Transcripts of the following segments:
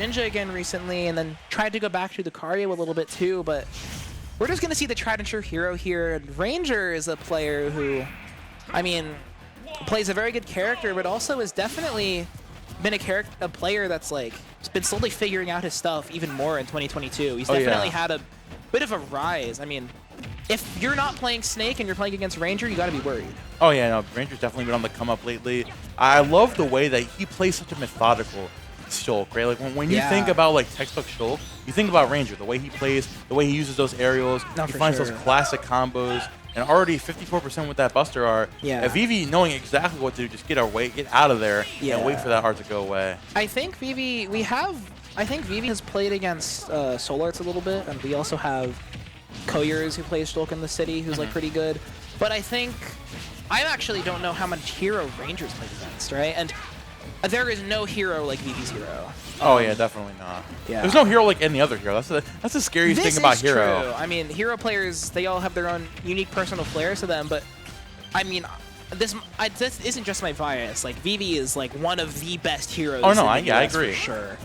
Ninja again recently, and then tried to go back to the Lucario a little bit too, but we're just going to see the tried and true hero here. And Ranger is a player who, I mean, plays a very good character, but also has definitely been a player that's like been slowly figuring out his stuff even more in 2022. He's definitely had a bit of a rise. I mean, if you're not playing Snake and you're playing against Ranger, you got to be worried. Oh yeah, no, Ranger's definitely been on the come up lately. I love the way that he plays such a methodical Shulk, right? Like when you think about like textbook Shulk, you think about Ranger, the way he plays, the way he uses those aerials, he finds those classic combos, and already 54% with that Buster art. Yeah. Vivi knowing exactly what to do, just get out of there, and wait for that art to go away. I think Vivi, Vivi has played against Soul Arts a little bit, and we also have Koyers who plays Shulk in the city, who's like pretty good. But I actually don't know how much hero Rangers played against, right? And there is no hero like Vivi's hero. Oh yeah, definitely not. Yeah. There's no hero like any other hero. That's the scariest thing about hero. True. I mean, hero players, they all have their own unique personal flares to them, but I mean, this isn't just my bias. Like Vivi is like one of the best heroes. Oh no, I agree. For sure.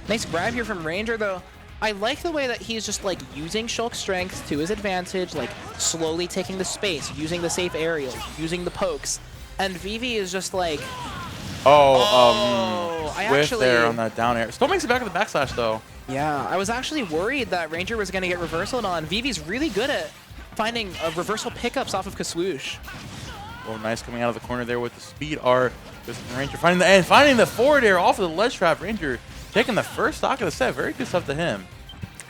Nice grab here from Ranger though. I like the way that he's just like using Shulk's strength to his advantage, like slowly taking the space, using the safe aerials, using the pokes, and Vivi is just like, whiff there on that down air. Still makes it back with the backslash though. Yeah, I was actually worried that Ranger was going to get reversaled on. Vivi's really good at finding reversal pickups off of Kaswoosh. Oh, nice coming out of the corner there with the speed art. Ranger finding the forward air off of the ledge trap. Ranger taking the first stock of the set. Very good stuff to him.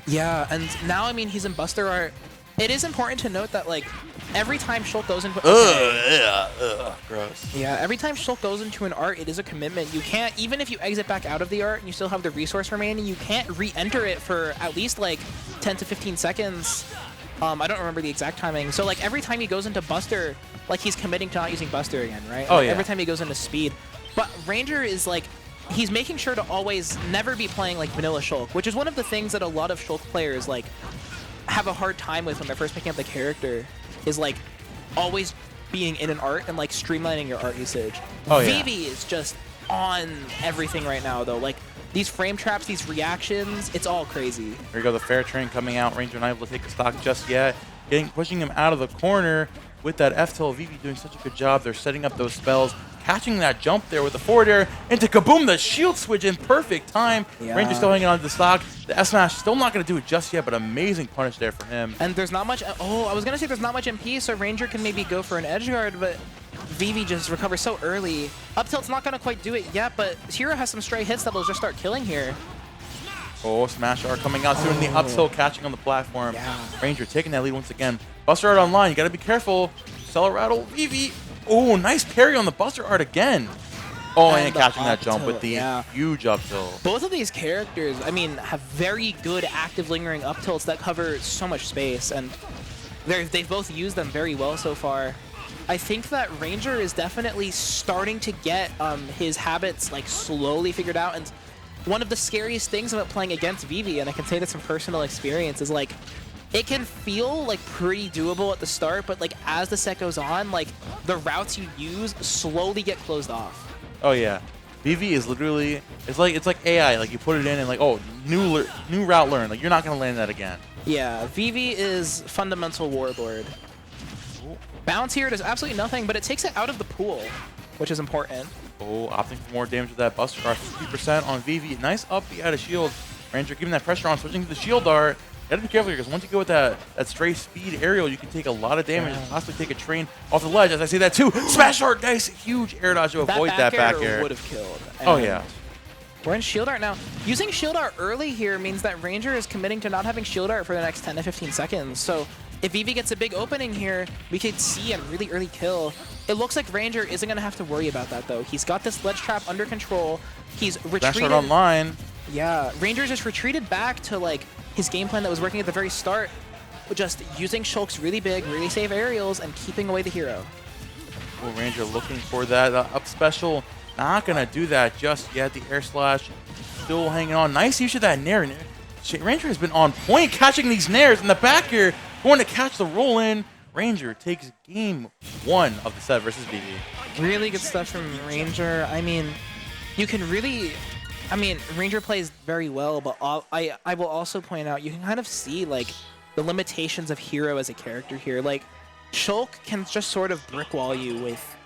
Yeah, and now, I mean, he's in Buster art. It is important to note that, like, every time Shulk goes into... Gross. Yeah, every time Shulk goes into an art, it is a commitment. You can't, even if you exit back out of the art and you still have the resource remaining, you can't re-enter it for at least, like, 10 to 15 seconds. I don't remember the exact timing. So, like, every time he goes into Buster, like, he's committing to not using Buster again, right? Oh, like, yeah. Every time he goes into speed. But Ranger is, like... He's making sure to always never be playing like vanilla Shulk, which is one of the things that a lot of Shulk players like have a hard time with when they're first picking up the character, is like always being in an art and like streamlining your art usage. Oh, yeah. Vivi is just on everything right now though. Like these frame traps, these reactions, it's all crazy. Here we go, the fair train coming out. Ranger not able to take the stock just yet. Pushing him out of the corner with that F-tilt. Vivi doing such a good job. They're setting up those spells. Catching that jump there with the forward air into kaboom, the shield switch in perfect time. Yeah. Ranger still hanging on to the stock. The S-Smash still not going to do it just yet, but amazing punish there from him. And there's not much... Oh, I was going to say there's not much MP, so Ranger can maybe go for an edge guard, but Vivi just recovers so early. Up tilt's not going to quite do it yet, but Hero has some stray hits that will just start killing here. Oh, Smash R coming out soon. The up tilt catching on the platform. Yeah. Ranger taking that lead once again. Buster Art online. You got to be careful. Cell Rattle, Vivi. Oh, nice parry on the Buster Art again. Oh, and catching that jump with the huge up tilt. Both of these characters, I mean, have very good active lingering up tilts that cover so much space, and they've both used them very well so far. I think that Ranger is definitely starting to get his habits like slowly figured out, and one of the scariest things about playing against Vivi, and I can say this from personal experience, is like it can feel like pretty doable at the start, but like as the set goes on, like the routes you use slowly get closed off. Oh yeah, Vivi is literally it's like AI. Like you put it in and like, oh, new route learned. Like you're not gonna land that again. Yeah, Vivi is fundamental warlord. Bounce here does absolutely nothing, but it takes it out of the pool, which is important. Oh, opting for more damage with that Buster Art. 50% on Vivi. Nice up B out of shield. Ranger giving that pressure on, switching to the shield art. Gotta be careful here, because once you go with that stray speed aerial, you can take a lot of damage and possibly take a train off the ledge. As I say that too, Smash Art, nice, huge air dodge to avoid that back air. Would have killed. Oh yeah. We're in shield art now. Using shield art early here means that Ranger is committing to not having shield art for the next 10 to 15 seconds. So if Vivi gets a big opening here, we could see a really early kill. It looks like Ranger isn't going to have to worry about that, though. He's got this ledge trap under control. He's retreated. Smash Art online. Yeah, Ranger just retreated back to like his game plan that was working at the very start, just using Shulk's really big, really safe aerials and keeping away the hero. Oh, Ranger looking for that up special. Not going to do that just yet. The air slash still hanging on. Nice use of that nair. Ranger has been on point catching these nairs in the back here. Going to catch the roll in. Ranger takes game 1 of the set versus Vivi. Really good stuff from Ranger. I mean, you can really... I mean, Ranger plays very well, but I will also point out you can kind of see like the limitations of Hero as a character here. Like Shulk can just sort of brick wall you with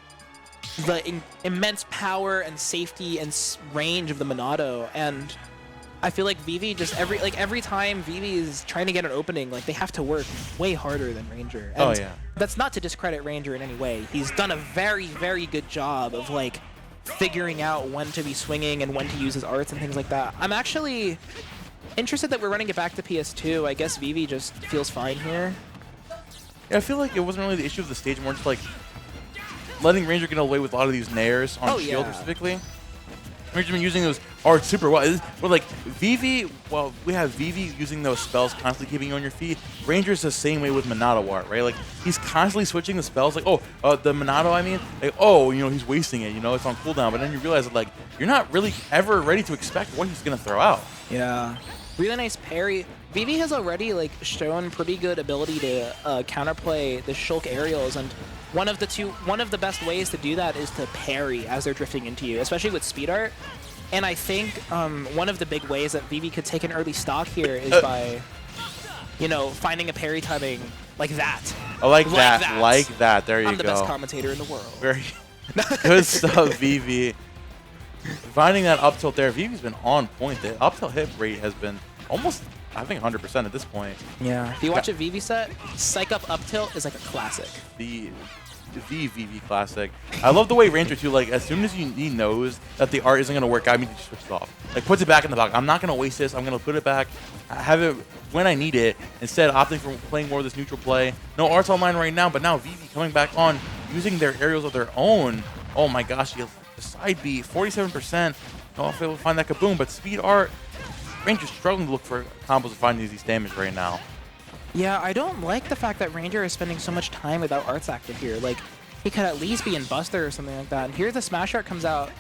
the immense power and safety and range of the Monado, and I feel like Vivi just every time Vivi is trying to get an opening, like they have to work way harder than Ranger. And Oh yeah. that's not to discredit Ranger in any way. He's done a very, very good job of like figuring out when to be swinging and when to use his arts and things like that. I'm actually interested that we're running it back to PS2. I guess Vivi just feels fine here. Yeah, I feel like it wasn't really the issue of the stage, more just like letting Ranger get away with a lot of these nairs on shield specifically. Ranger's been using those arts super well. But like Vivi, well, we have Vivi using those spells, constantly keeping you on your feet. Ranger's the same way with Monado art, right? Like he's constantly switching the spells. Like, the Monado, I mean, like, he's wasting it. You know, it's on cooldown. But then you realize that like you're not really ever ready to expect what he's gonna throw out. Yeah, really nice parry. Vivi has already like shown pretty good ability to counterplay the Shulk aerials, and one of the best ways to do that is to parry as they're drifting into you, especially with speed art. And I think one of the big ways that Vivi could take an early stock here is by, finding a parry timing like that. I like that. There you go. I'm the best commentator in the world. Very good stuff, Vivi. Finding that up tilt there, Vivi's been on point. The up tilt hit rate has been almost, I think, 100% at this point. Yeah. If you watch a Vivi set, Psych up tilt is like a classic. The Vivi classic. I love the way Ranger too, like as soon as he knows that the art isn't gonna work out, he just switches off. Like puts it back in the box. I'm not gonna waste this. I'm gonna put it back, have it when I need it, instead opting for playing more of this neutral play. No arts online right now, but now Vivi coming back on, using their aerials of their own. Oh my gosh, the side B, 47%. Oh, if able to find that kaboom, but speed art, Ranger's struggling to look for combos to find these damage right now. Yeah, I don't like the fact that Ranger is spending so much time without arts active here. Like, he could at least be in Buster or something like that. And here the smash art comes out,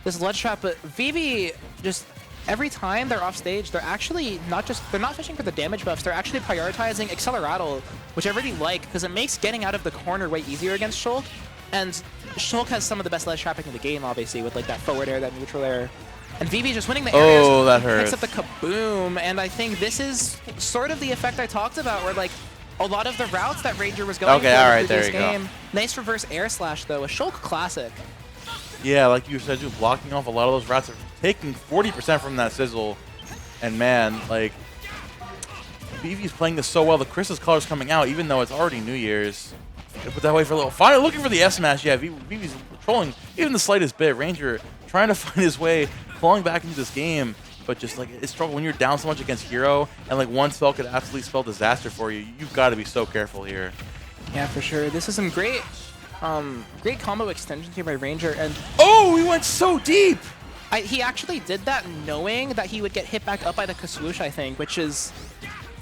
this ledge trap, but Vivi just, every time they're off stage, they're actually they're not fishing for the damage buffs, they're actually prioritizing Accelerato, which I really like, because it makes getting out of the corner way easier against Shulk. And Shulk has some of the best ledge trapping in the game, obviously, with like that forward air, that neutral air. And Vivi just winning the areas. Oh, that hurts. Picks up the kaboom, and I think this is sort of the effect I talked about, where like a lot of the routes that Ranger was going for in the previous game. Nice reverse air slash though, a Shulk classic. Yeah, like you said, just blocking off a lot of those routes, are taking 40% from that sizzle. And man, like Vivi's playing this so well. The Christmas colors coming out, even though it's already New Year's. They put that away for a little. Finally looking for the S smash. Yeah, Vivi's trolling even the slightest bit. Ranger trying to find his way, clawing back into this game, but just like it's struggle when you're down so much against Hero, and like one spell could absolutely spell disaster for you. You've got to be so careful here. Yeah, for sure. This is some great combo extensions here by Ranger, and he went so deep. He actually did that knowing that he would get hit back up by the Kaswoosh, I think, which is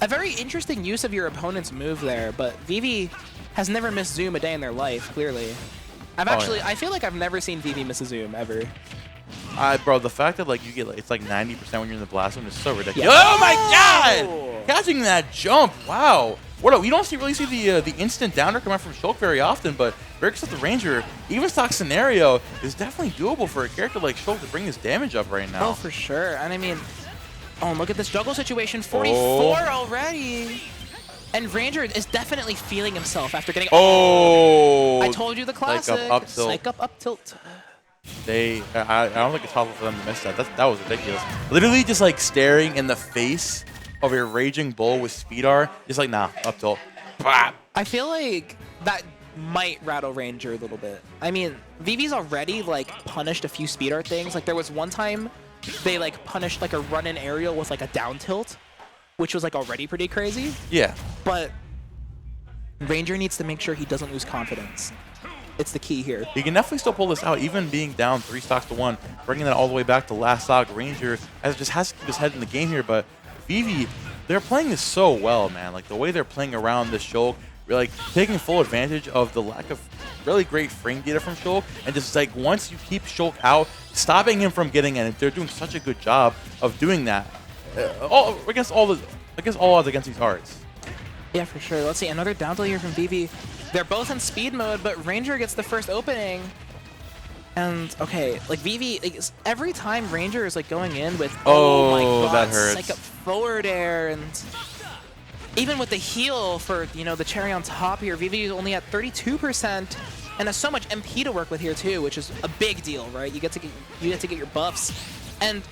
a very interesting use of your opponent's move there. But Vivi has never missed Zoom a day in their life, clearly. I feel like I've never seen Vivi miss a Zoom, ever. Bro, the fact that like you get it's like 90% when you're in the blast zone is so ridiculous. Yeah. Oh my god! Catching that jump, wow. You don't really see the instant downer come out from Shulk very often, but Breaks with the Ranger, even stock scenario is definitely doable for a character like Shulk to bring his damage up right now. Oh, for sure. And I mean, look at this juggle situation, 44 already. And Ranger is definitely feeling himself after getting. I told you the classic. Psych up tilt. I don't think it's possible for them to miss that. That was ridiculous. Literally just like staring in the face of a raging bull with speed R, just like nah, up tilt. Bah. I feel like that might rattle Ranger a little bit. I mean, Vivi's already like punished a few speed art things. Like there was one time they like punished like a run-in aerial with like a down tilt, which was like already pretty crazy. Yeah. But Ranger needs to make sure he doesn't lose confidence. It's the key here. He can definitely still pull this out, even being down 3 stocks to 1, bringing that all the way back to last stock. Ranger just has to keep his head in the game here, but Vivi, they're playing this so well, man. Like the way they're playing around this Shulk, like taking full advantage of the lack of really great frame data from Shulk, and just like once you keep Shulk out, stopping him from getting in, and they're doing such a good job of doing that. Against all odds against these arts. Yeah, for sure. Let's see, another down tilt here from Vivi. They're both in speed mode, but Ranger gets the first opening. And okay, like Vivi, like, every time Ranger is like going in with Oh, my god, that hurts. psych up forward air, and even with the heal for the cherry on top here, Vivi is only at 32% and has so much MP to work with here too, which is a big deal, right? You get to get your buffs, and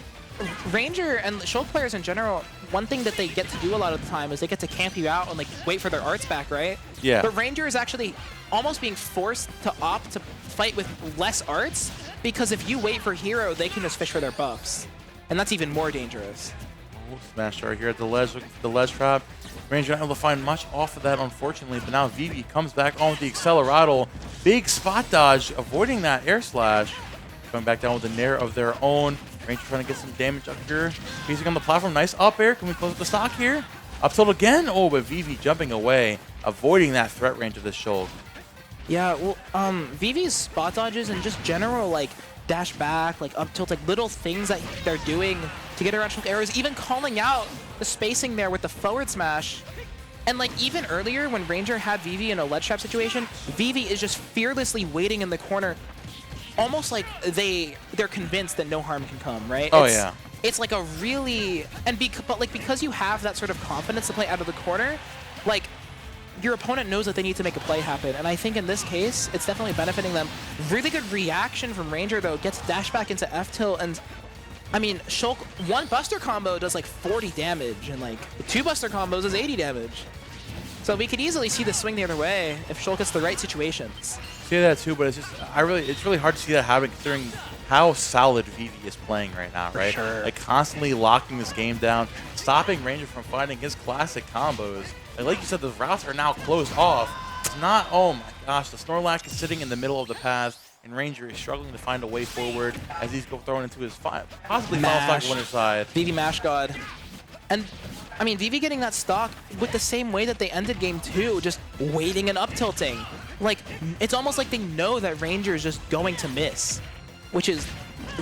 Ranger and Shulk players in general, one thing that they get to do a lot of the time is they get to camp you out and like wait for their arts back, right? Yeah. But Ranger is actually almost being forced to opt to fight with less arts, because if you wait for hero, they can just fish for their buffs. And that's even more dangerous. Smash right here at the ledge, looking for the ledge trap. Ranger not able to find much off of that, unfortunately, but now Vivi comes back on with the Accelerado. Big spot dodge, avoiding that air slash. Coming back down with the Nair of their own. Ranger trying to get some damage up here. Chasing on the platform, nice up air. Can we close up the stock here? Up tilt again. Oh, but Vivi jumping away, avoiding that threat range of this Shulk. Yeah, well, Vivi's spot dodges and just general, like, dash back, like, up tilt, like, little things that they're doing to get around Shulk arrows, even calling out the spacing there with the forward smash. And, like, even earlier when Ranger had Vivi in a ledge trap situation, Vivi is just fearlessly waiting in the corner, almost like they're convinced that no harm can come, right? Oh, yeah. It's like a really, but like because you have that sort of confidence to play out of the corner, like your opponent knows that they need to make a play happen. And I think in this case, it's definitely benefiting them. Really good reaction from Ranger though, gets dash back into F tilt, and I mean Shulk, one buster combo does like 40 damage, and like 2 buster combos is 80 damage. So we could easily see the swing the other way if Shulk gets the right situations. See that too, but it's just it's really hard to see that happen considering how solid Vivi is playing right now, right? For sure. Like constantly locking this game down, stopping Ranger from finding his classic combos. Like you said, the routes are now closed off. It's not, oh my gosh, the Snorlax is sitting in the middle of the path, and Ranger is struggling to find a way forward as he's thrown into his possibly final stock winner's side. Vivi Mash God. And I mean, Vivi getting that stock with the same way that they ended game 2, just waiting and up tilting. Like, it's almost like they know that Ranger is just going to miss, which is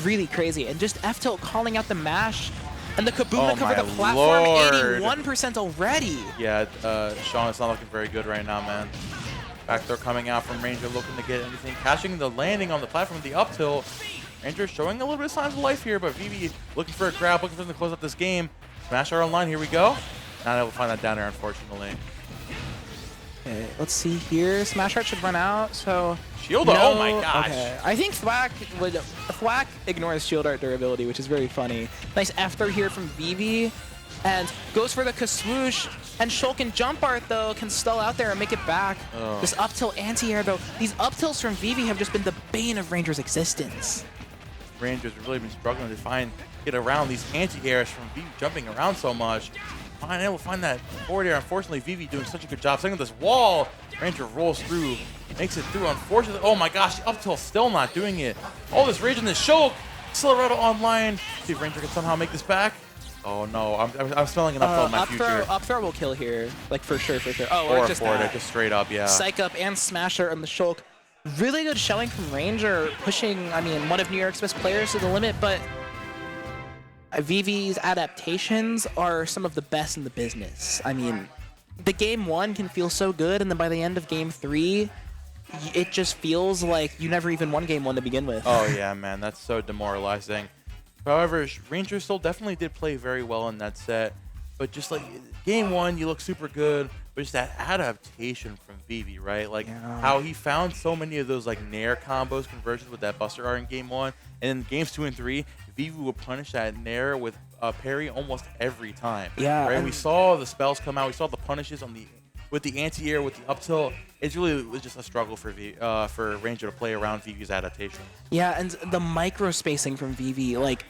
really crazy. And just F tilt calling out the mash and the kaboom to cover the platform, Lord. 81% already. Yeah, Sean, it's not looking very good right now, man. Back throw coming out from Ranger, looking to get anything. Catching the landing on the platform, the up tilt. Ranger showing a little bit of signs of life here, but Vivi looking for a grab, looking for them to close up this game. Smash our online, here we go. Not able to find that down air, unfortunately. Okay, let's see here. Smash Art should run out, so... Shield, no, oh my gosh. Okay. I think Thwack ignores Shield Art durability, which is very funny. Nice F throw here from Vivi, and goes for the Kaswoosh. And Shulk and Jump Art, though, can stall out there and make it back. Oh. This up tilt anti-air, though, these up tilts from Vivi have just been the bane of Ranger's existence. Rangers have really been struggling to get around these anti-airs from Vivi jumping around so much. Able to find that forward air. Unfortunately, Vivi doing such a good job. Setting this wall, Ranger rolls through, makes it through. Unfortunately, oh my gosh, up tilt still not doing it. All this rage in this Shulk. Accelerado online. See if Ranger can somehow make this back. Oh no, I'm smelling an up tilt in my future. Up throw will kill here, like for sure. Oh, or just forward that. just straight up, yeah. Psych up and Smasher on the Shulk. Really good showing from Ranger, pushing, I mean, one of New York's best players to the limit, but Vivi's adaptations are some of the best in the business. I mean, the game 1 can feel so good, and then by the end of game 3, it just feels like you never even won game 1 to begin with. Oh yeah, man, that's so demoralizing. However, Ranger still definitely did play very well in that set, but just like game 1, you look super good, but just that adaptation from Vivi, right? Like how he found so many of those like Nair combos, conversions with that Buster R in game 1, and in games 2 and 3, Vivi would punish that Nair with parry almost every time. Yeah. Right. We saw the spells come out. We saw the punishes on with the anti-air, with the up tilt. It was just a struggle for Ranger to play around Vivi's adaptation. Yeah, and the micro spacing from Vivi, like,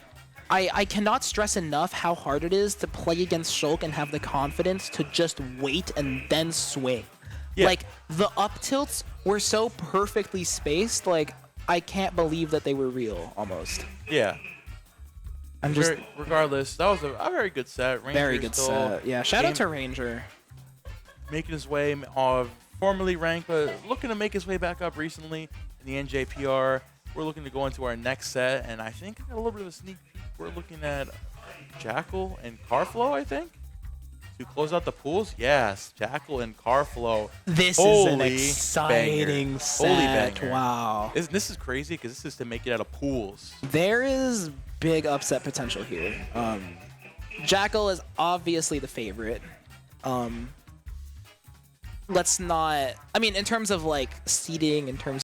I cannot stress enough how hard it is to play against Shulk and have the confidence to just wait and then swing. Yeah. Like, the up tilts were so perfectly spaced, like, I can't believe that they were real, almost. Yeah. Regardless, that was a very good set. Ranger very good set. Yeah, shout out to Ranger. Making his way, formerly ranked, but looking to make his way back up recently in the NJPR. We're looking to go into our next set, and I think a little bit of a sneak peek. We're looking at Jackal and Carflow, I think. to close out the pools. Yes, Jackal and Carflow. This is an exciting set. Holy banger. Wow. This is crazy because this is to make it out of pools. There is big upset potential here. Jackal is obviously the favorite. Let's not... I mean, in terms of, like, seeding, in terms